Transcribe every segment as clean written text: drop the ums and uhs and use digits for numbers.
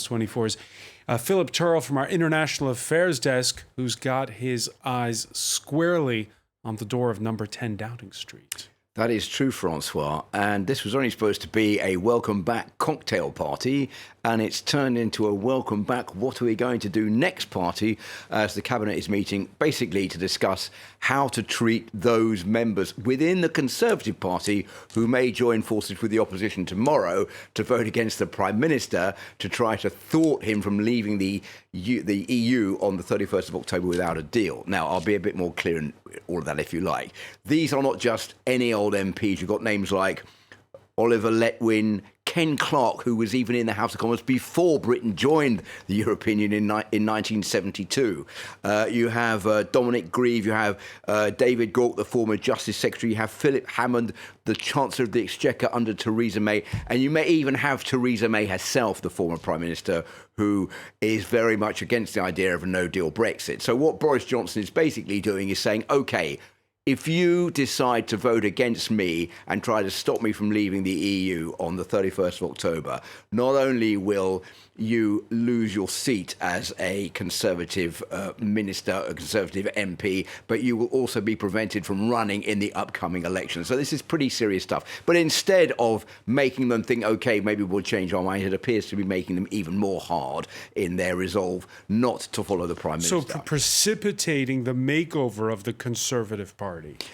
France 24's Philip Turrell from our International Affairs Desk, who's got his eyes squarely on the door of number 10 Downing Street. That is true, Francois. And this was only supposed to be a welcome back cocktail party, and it's turned into a welcome back what are we going to do next party, as the Cabinet is meeting basically to discuss how to treat those members within the Conservative Party who may join forces with the opposition tomorrow to vote against the Prime Minister to try to thwart him from leaving the EU on the 31st of October without a deal. Now, I'll be a bit more clear in all of that if you like. These are not just any old MPs. You've got names like Oliver Letwin, Ken Clarke, who was even in the House of Commons before Britain joined the European Union in 1972. You have Dominic Grieve, you have David Gauke, the former Justice Secretary, you have Philip Hammond, the Chancellor of the Exchequer under Theresa May, and you may even have Theresa May herself, the former Prime Minister, who is very much against the idea of a no-deal Brexit. So what Boris Johnson is basically doing is saying, OK, if you decide to vote against me and try to stop me from leaving the EU on the 31st of October, not only will you lose your seat as a Conservative minister, a Conservative MP, but you will also be prevented from running in the upcoming election. So this is pretty serious stuff. But instead of making them think, OK, maybe we'll change our mind, it appears to be making them even more hard in their resolve not to follow the Prime Minister. So precipitating the makeover of the Conservative Party.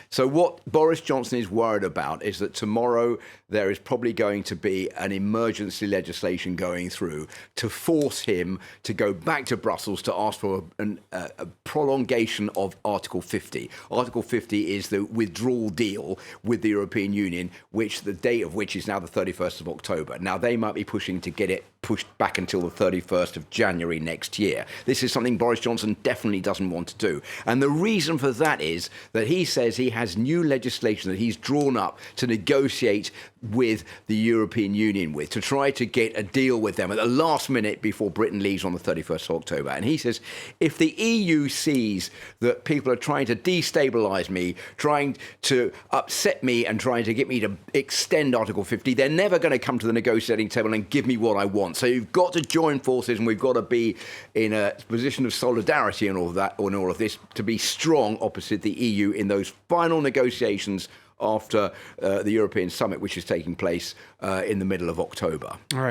So what Boris Johnson is worried about is that tomorrow there is probably going to be an emergency legislation going through to force him to go back to Brussels to ask for a prolongation of Article 50. Article 50 is the withdrawal deal with the European Union, which the date of which is now the 31st of October. Now, they might be pushing to get it pushed back until the 31st of January next year. This is something Boris Johnson definitely doesn't want to do. And the reason for that is that he says he has new legislation that he's drawn up to negotiate with the European Union with, to try to get a deal with them at the last minute before Britain leaves on the 31st of October. And he says, if the EU sees that people are trying to destabilise me, trying to upset me and trying to get me to extend Article 50, they're never going to come to the negotiating table and give me what I want. So you've got to join forces, and we've got to be in a position of solidarity and all of that, and all of this, to be strong opposite the EU in those final negotiations after the European summit, which is taking place in the middle of October. All right.